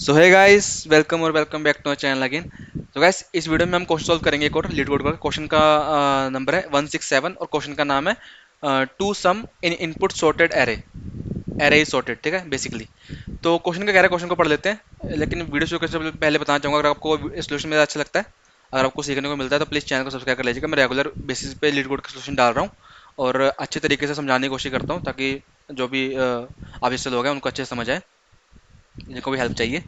सो hi guys, welcome और welcome back to my channel again. तो guys, इस video में हम क्वेश्चन सॉल्व करेंगे एक और लीड कोड का। क्वेश्चन का नंबर है 167 और क्वेश्चन का नाम है two sum in input sorted array. Array is sorted, ठीक है बेसिकली। तो क्वेश्चन का कह रहा है, क्वेश्चन को पढ़ लेते हैं। लेकिन वीडियो शुरू करने से पहले बताना चाहूँगा, अगर आपको सोल्यूशन मेरा अच्छा लगता है, अगर आपको सीखने को मिलता है, तो प्लीज़ चैनल को सब्सक्राइब कर लीजिएगा। मैं रेगुलर बेसिस पे लीड कोड का सोल्यूशन डाल रहा हूँ और अच्छे तरीके से समझाने की कोशिश करता हूँ, ताकि जो भी आप इससे लोग हैं उनको अच्छे से समझ आए, जिनको भी हेल्प चाहिए।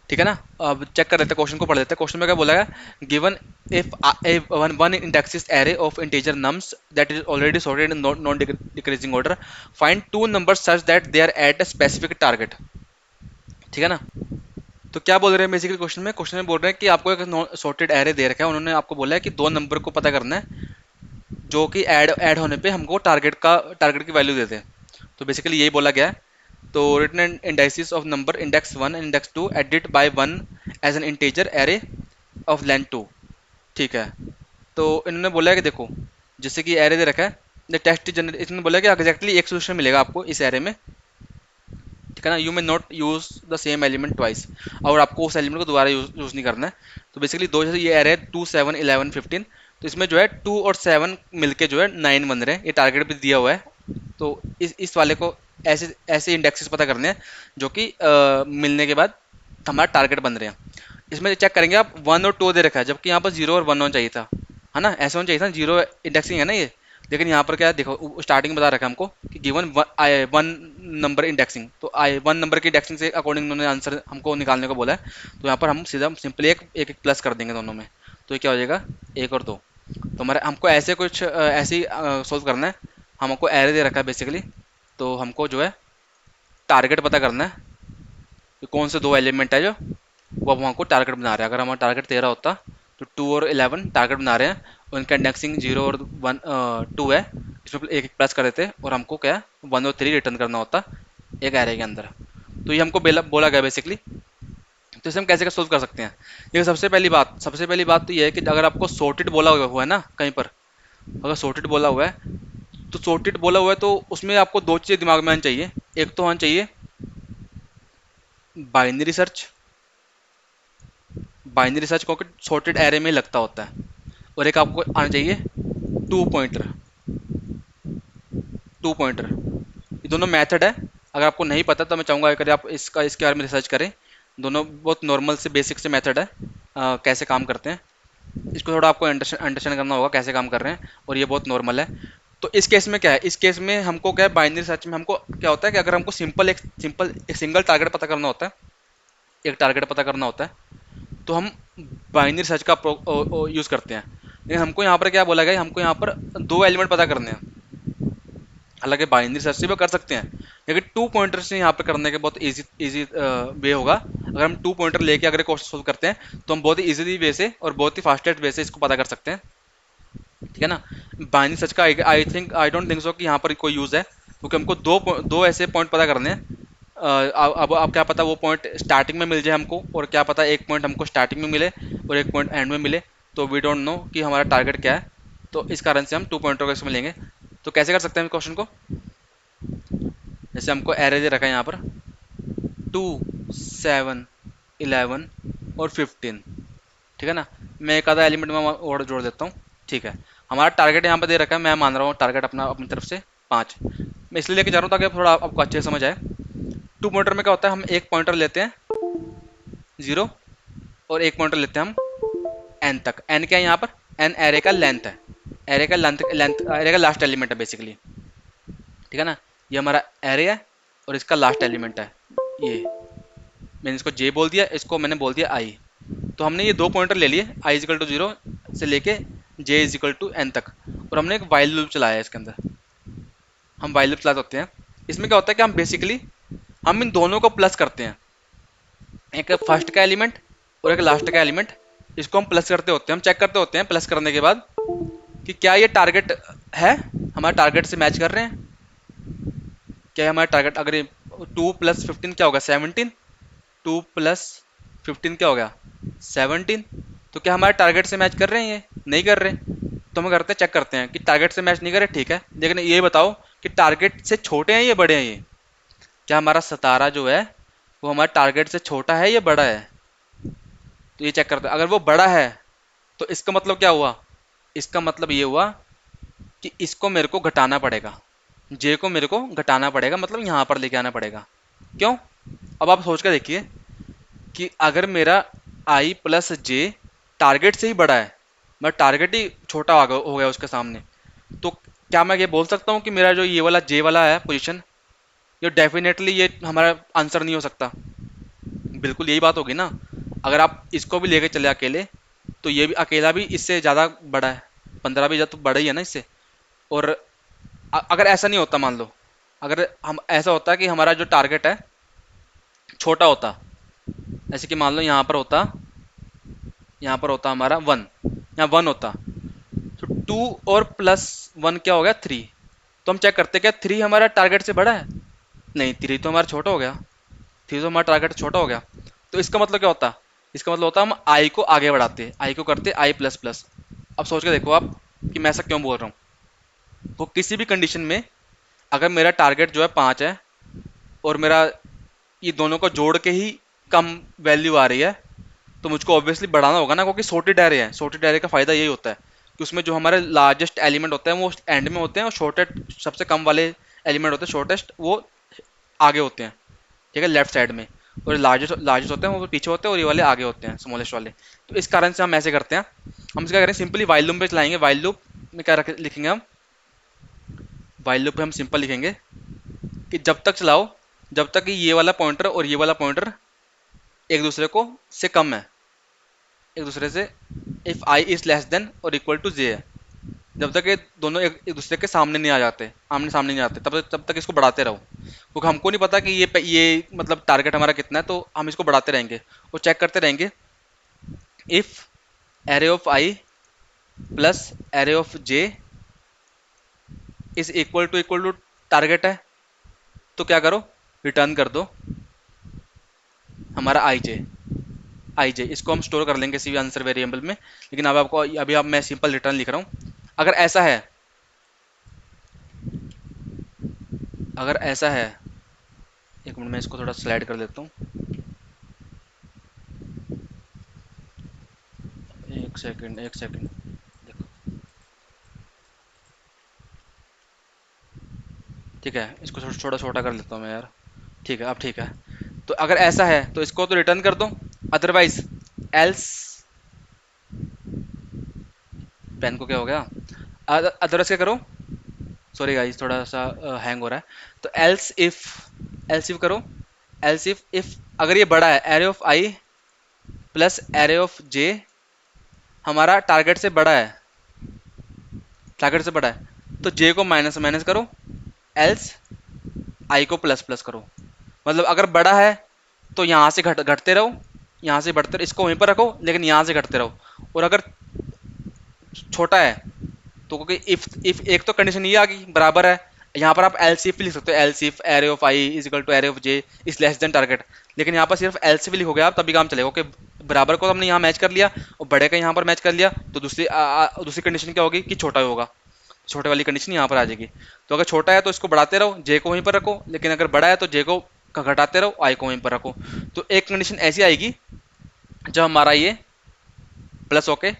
ठीक है ना। अब चेक कर लेते हैं, क्वेश्चन को पढ़ लेते हैं। क्वेश्चन में क्या बोला है? Given if one indexes array of integer nums that is already sorted in non decreasing order, find two numbers such that they are at a specific target. ठीक है ना। तो क्या बोल रहे हैं बेसिकली क्वेश्चन में बोल रहे हैं कि आपको एक सॉर्टेड एरे दे रखा है। उन्होंने आपको बोला है कि दो नंबर को पता करना है जो कि ऐड होने पे हमको टारगेट की वैल्यू देते हैं। तो बेसिकली यही बोला गया है। तो written indices of number index 1 and index 2 added by 1 as an integer array of length 2। ठीक है। तो इन्होंने बोला है कि देखो, जैसे कि एरे दे रखा है, द टेक्स्ट जनरेट, इन्होंने बोला है कि एग्जैक्टली एक सोल्यूशन मिलेगा आपको इस एरे में। ठीक है ना। You may not use the same element twice, और आपको उस एलिमेंट को दोबारा यूज नहीं करना है। तो बेसिकली दो, जैसे ये एरे है 2 7 11 15, तो इसमें जो है 2 और 7 मिलके जो है 9 बन रहे हैं। ये टारगेट भी दिया हुआ है। तो इस वाले को ऐसे ऐसे इंडेक्सेस पता करने हैं जो कि मिलने के बाद हमारा टारगेट बन रहे हैं। इसमें चेक करेंगे आप, 1 और 2 दे रखा है, जबकि यहाँ पर 0 और 1 होना चाहिए था, है ना। ऐसे होना चाहिए था, 0 इंडेक्सिंग है ना ये। लेकिन यहाँ पर क्या है, देखो स्टार्टिंग में बता रखा है हमको कि गिवन वन नंबर इंडेक्सिंग, तो आई वन नंबर की इंडेक्सिंग से अकॉर्डिंग उन्होंने आंसर हमको निकालने को बोला है। तो यहाँ पर हम सीधा सिंपली एक प्लस कर देंगे दोनों में। तो ये क्या हो जाएगा, 1 और 2। तो हमारे हमको ऐसे कुछ ऐसे ही सोल्व करना है। हमको एरे दे रखा है बेसिकली, तो हमको जो है टारगेट पता करना है कि कौन से दो एलिमेंट है जो वो अब हमको टारगेट बना रहे हैं। अगर हमारा टारगेट 13 होता तो 2 और 11 टारगेट बना रहे हैं, और इनका इंडेक्सिंग 0 और 2 है। इसमें एक एक प्लस कर देते और हमको क्या 1 और 3 रिटर्न करना होता एक एरे के अंदर। तो ये हमको बोला गया बेसिकली। तो इसे हम कैसे सोल्व कर सकते हैं? देखिए, सबसे पहली बात तो ये है कि अगर आपको सॉर्टेड बोला हुआ है ना कहीं पर, अगर सॉर्टेड बोला हुआ है, तो सॉर्टेड बोला हुआ है तो उसमें आपको दो चीज़ें दिमाग में आनी चाहिए। एक तो होना चाहिए बाइनरी सर्च, बाइनरी सर्च को सॉर्टेड एरे में लगता होता है। और एक आपको आना चाहिए टू पॉइंटर। टू पॉइंटर, ये दोनों मेथड है। अगर आपको नहीं पता तो मैं चाहूँगा अगर आप इसके बारे में रिसर्च करें। दोनों बहुत नॉर्मल से बेसिक से मेथड है, कैसे काम करते हैं। इसको थोड़ा आपको अंडरस्टैंड करना होगा कैसे काम कर रहे हैं, और ये बहुत नॉर्मल है। तो इस केस में क्या है, इस केस में हमको क्या है, बाइनरी सर्च में हमको क्या होता है कि अगर हमको एक सिंगल टारगेट पता करना होता है, एक टारगेट पता करना होता है, तो हम बाइनरी सर्च का यूज़ करते हैं। लेकिन हमको यहाँ पर क्या बोला गया, हमको यहाँ पर दो एलिमेंट पता करने हैं। हालांकि बाइनरी सर्च से भी कर सकते हैं, लेकिन टू पॉइंटर से यहाँ पे करने के बहुत इजी वे होगा। अगर हम टू पॉइंटर लेके अगर क्वेश्चन सोल्व करते हैं, तो हम बहुत ही इजीली वे से और बहुत ही फास्टेस्ट वे से इसको पता कर सकते हैं। ठीक है ना। बाइनरी सर्च का आई डोंट थिंक सो कि यहाँ पर कोई यूज़ है, क्योंकि हमको दो ऐसे पॉइंट पता करने हैं। अब क्या पता वो पॉइंट स्टार्टिंग में मिल जाए हमको, और क्या पता एक पॉइंट हमको स्टार्टिंग में मिले और एक पॉइंट एंड में मिले। तो वी डोंट नो कि हमारा टारगेट क्या है। तो इस कारण से हम टू पॉइंटर को इसमें लेंगे। तो कैसे कर सकते हैं क्वेश्चन को? जैसे हमको एरे दे रखा है यहाँ पर 2 7 11 और 15। ठीक है ना। मैं एक आधा एलिमेंट में और जोड़ देता हूँ। ठीक है। हमारा टारगेट यहाँ पर दे रखा है, मैं मान रहा हूँ टारगेट अपना अपनी तरफ से 5। मैं इसलिए लेके जा रहा हूँ ताकि थोड़ा आपको अच्छे से समझ आए। टू पॉइंटर में क्या होता है, हम एक पॉइंटर लेते हैं 0, और एक पॉइंटर लेते हैं हम एन तक। एन क्या है यहाँ पर? एन एरे का लेंथ है। एरे का एरे का लास्ट एलिमेंट है बेसिकली। ठीक है ना। ये हमारा एरे है और इसका लास्ट एलिमेंट है ये। मैंने इसको जे बोल दिया, इसको मैंने बोल दिया आई। तो हमने ये दो पॉइंटर ले लिए, आई इजिकल टू 0 से लेके जे इजिकल टू एन तक, और हमने एक वाइल लूप चलाया है इसके अंदर। हम वाइल लूप चला सकते हैं। इसमें क्या होता है कि हम बेसिकली हम इन दोनों को प्लस करते हैं, एक फर्स्ट का एलिमेंट और एक लास्ट का एलिमेंट। इसको हम प्लस करते होते हैं, हम चेक करते होते हैं प्लस करने के बाद कि क्या ये टारगेट है, हमारे टारगेट से मैच कर रहे हैं। क्या है हमारा टारगेट? अगर 2 + 15 क्या होगा? 17। 2 + 15 क्या होगा? 17। तो क्या हमारे टारगेट से मैच कर रहे हैं? ये नहीं कर रहे। तो हम करते हैं, चेक करते हैं कि टारगेट से मैच नहीं कर रहे, ठीक है। लेकिन ये बताओ कि टारगेट से छोटे हैं ये बड़े हैं? ये क्या हमारा 17 जो है वो हमारे टारगेट से छोटा है या बड़ा है, तो ये चेक करते हैं। अगर वो बड़ा है तो इसका मतलब क्या हुआ, इसका मतलब ये हुआ कि इसको मेरे को घटाना पड़ेगा, जे को मेरे को घटाना पड़ेगा, मतलब यहाँ पर लेके आना पड़ेगा। क्यों? अब आप सोच कर देखिए कि अगर मेरा आई प्लस जे टारगेट से ही बड़ा है, मतलब टारगेट ही छोटा हो गया उसके सामने, तो क्या मैं ये बोल सकता हूँ कि मेरा जो ये वाला जे वाला है पोजीशन, ये डेफिनेटली ये हमारा आंसर नहीं हो सकता? बिल्कुल यही बात होगी ना। अगर आप इसको भी लेके चले अकेले, तो ये भी अकेला भी इससे ज़्यादा बड़ा है, 15 भी ज़्यादा तो बड़ा ही है ना इससे। और अगर ऐसा नहीं होता, मान लो अगर हम ऐसा होता कि हमारा जो टारगेट है छोटा होता, ऐसे कि मान लो यहाँ पर होता हमारा वन, यहाँ वन होता, तो टू और प्लस वन क्या हो गया, थ्री। तो हम चेक करते क्या थ्री हमारा टारगेट से बड़ा है? नहीं, थ्री तो हमारा छोटा हो गया, थ्री तो हमारा टारगेट छोटा हो गया। तो इसका मतलब क्या होता, इसका मतलब होता हम आई को आगे बढ़ाते, आई को करते आई प्लस प्लस। अब सोच के देखो आप कि मैं ऐसा क्यों बोल रहा हूँ। वो किसी भी कंडीशन में अगर मेरा टारगेट जो है 5 है और मेरा ये दोनों को जोड़ के ही कम वैल्यू आ रही है, तो मुझको ऑब्वियसली बढ़ाना होगा ना, क्योंकि सॉर्टेड एरे है। सॉर्टेड एरे का फायदा यही होता है कि उसमें जो हमारे लार्जेस्ट एलिमेंट होते हैं वो एंड में होते हैं, और शॉर्टेड सबसे कम वाले एलिमेंट होते हैं शॉर्टेस्ट, वो आगे होते हैं, ठीक है, लेफ्ट साइड में। और लार्जेस्ट लार्जेस्ट होते हैं वो पीछे होते हैं, और ये वाले आगे होते हैं, स्मॉलेस्ट वाले। तो इस कारण से हम ऐसे करते हैं, हम क्या करें, सिंपली वाइल लूप पे चलाएंगे। वाइल लूप में क्या लिखेंगे हम, वाइल लूप पे हम सिंपल लिखेंगे कि जब तक चलाओ जब तक कि ये वाला पॉइंटर और ये वाला पॉइंटर एक दूसरे को से कम है, एक दूसरे से, if I is less then और इक्वल टू जे है, जब तक ये दोनों एक दूसरे के सामने नहीं आ जाते, आमने सामने नहीं आते, तब तक इसको बढ़ाते रहो, क्योंकि हमको नहीं पता कि ये मतलब टारगेट हमारा कितना है, तो हम इसको बढ़ाते रहेंगे और चेक करते रहेंगे। If array of I plus array of J is equal to target है, तो क्या करो, रिटर्न कर दो हमारा आई जे। इसको हम स्टोर कर लेंगे किसी भी आंसर वेरिएबल में, लेकिन अब आपको अभी अब मैं सिंपल रिटर्न लिख रहा हूँ। अगर ऐसा है, एक मिनट में इसको थोड़ा स्लाइड कर देता हूँ, एक सेकंड देखो, ठीक है, इसको थोड़ा छोटा कर लेता हूँ मैं यार। ठीक है, अब ठीक है। तो अगर ऐसा है तो इसको तो रिटर्न कर दो, अदरवाइज एल्स, पेन को क्या हो गया, अदरवाइज क्या करो, सॉरी गाइस थोड़ा सा हैंग हो रहा है। तो एल्स इफ करो, एल्स इफ अगर ये बड़ा है, array of I plus array of j हमारा टारगेट से बड़ा है, तो जे को माइनस माइनस करो, एल्स आई को प्लस प्लस करो। मतलब अगर बड़ा है तो यहाँ से घटते रहो, यहाँ से बढ़ते रहो, इसको वहीं पर रखो, लेकिन यहाँ से घटते रहो। और अगर छोटा है तो, क्योंकि इफ एक तो कंडीशन ये आ गई बराबर है, यहाँ पर आप एलसीफ लिख सकते हो, else if array of i is equal to array of J is less than target. लेकिन यहाँ पर सिर्फ एलसीफ लिखोगे आप तभी काम चलेगा, क्योंकि बराबर को हमने यहाँ मैच कर लिया और बड़े का यहाँ पर मैच कर लिया, तो दूसरी कंडीशन क्या होगी कि छोटा होगा, छोटे वाली कंडीशन यहाँ पर आ जाएगी। तो अगर छोटा है तो इसको बढ़ाते रहो, जे को वहीं पर रखो, लेकिन अगर बड़ा है तो जे को घटाते रहो, आई को वहीं पर रखो। तो एक कंडीशन ऐसी आएगी जब हमारा ये प्लस होके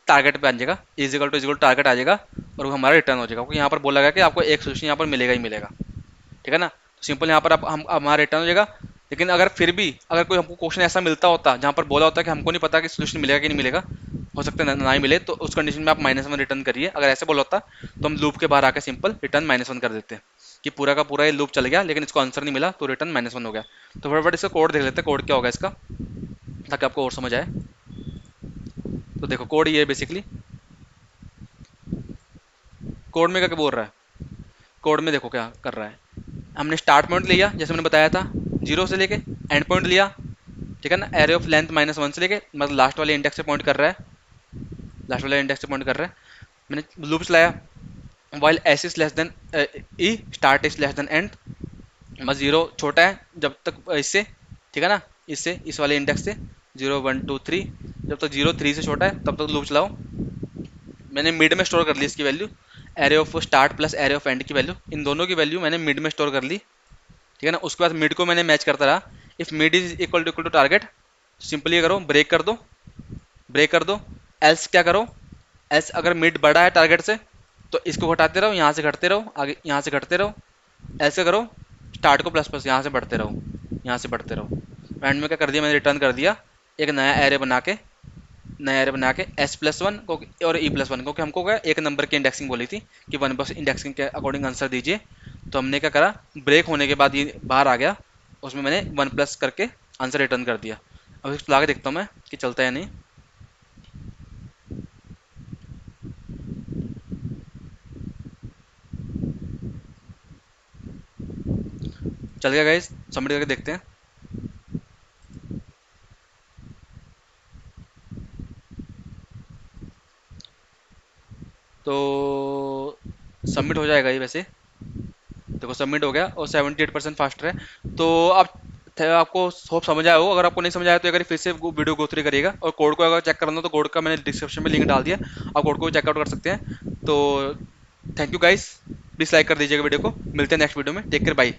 टारगेट पे आ जाएगा, इज इक्वल टू टारगेट आ जाएगा, और वो हमारा रिटर्न हो जाएगा, क्योंकि यहाँ पर बोला गया कि आपको एक सोल्यूशन यहाँ पर मिलेगा ही मिलेगा, ठीक है ना। तो सिंपल यहाँ पर हम हमारा रिटर्न हो जाएगा। लेकिन अगर फिर भी अगर कोई हमको क्वेश्चन ऐसा मिलता होता जहाँ पर बोला होता कि हमको नहीं पता कि सोल्यूशन मिलेगा कि नहीं मिलेगा, हो सकता है ना ही मिले, तो उस कंडीशन में आप -1 रिटर्न करिए। अगर ऐसे बोला होता तो हम लूप के बाहर आकर सिंपल रिटर्न -1 कर देते कि पूरा का पूरा ये लूप चल गया, लेकिन इसको आंसर नहीं मिला तो रिटर्न -1 हो गया। तो फटाफट इसका कोड देख लेते हैं, कोड क्या होगा इसका, ताकि आपको और समझ आए। तो देखो कोड ये है बेसिकली, कोड में क्या बोल रहा है, कोड में देखो क्या कर रहा है। हमने स्टार्ट पॉइंट लिया जैसे मैंने बताया था 0 से लेके, एंड पॉइंट लिया, ठीक है ना, एरे ऑफ लेंथ -1 से लेके, मतलब लास्ट वाले इंडेक्स से पॉइंट कर रहा है, लास्ट वाले इंडेक्स से पॉइंट कर रहा है। मैंने लूप चलाया, while S is less then E, start is less then and, बस 0 छोटा है जब तक इससे, ठीक है ना, इससे इस वाले इंडेक्स से 0 1 2 3, जब तक 0 3 से छोटा है तब तक लूप चलाओ। मैंने मिड में स्टोर कर ली इसकी value, array of start plus array of and की वैल्यू, इन दोनों की वैल्यू मैंने मिड में स्टोर कर ली, ठीक है ना। उसके बाद मिड को मैंने मैच करता रहा, if mid is equal to target, simply करो ब्रेक कर दो, ब्रेक कर दो। एल्स क्या करो, एल्स अगर मिड बड़ा है टारगेट से तो इसको घटाते रहो, यहाँ से घटते रहो, आगे यहाँ से घटते रहो। ऐसे करो, स्टार्ट को प्लस प्लस यहाँ से बढ़ते रहो, यहाँ से बढ़ते रहो। एंड में क्या कर दिया मैंने, रिटर्न कर दिया एक नया एरे बना के, नया एरे बना के S+1 और E+1, क्योंकि हमको क्या एक नंबर की इंडेक्सिंग बोली थी कि 1 इंडेक्सिंग के अकॉर्डिंग आंसर दीजिए। तो हमने क्या करा, ब्रेक होने के बाद ये बाहर आ गया, उसमें मैंने 1+ करके आंसर रिटर्न कर दिया। अब इसको ला के देखता हूँ मैं कि चलता है या नहीं। चल गया गाइस, सबमिट करके देखते हैं। तो सबमिट हो जाएगा ये वैसे, देखो सबमिट हो गया और 78% फास्टर है। तो आप आपको होप समझ आया हो। अगर आपको नहीं समझ आया तो एक बार फिर से वीडियो गो थ्रू करिएगा, और कोड को अगर चेक करना हो तो कोड का मैंने डिस्क्रिप्शन में लिंक डाल दिया, आप कोड को चेकआउट कर सकते हैं। तो thank you guys, please like कर दीजिएगा वीडियो को। मिलते हैं नेक्स्ट वीडियो में, टेक केयर, बाय।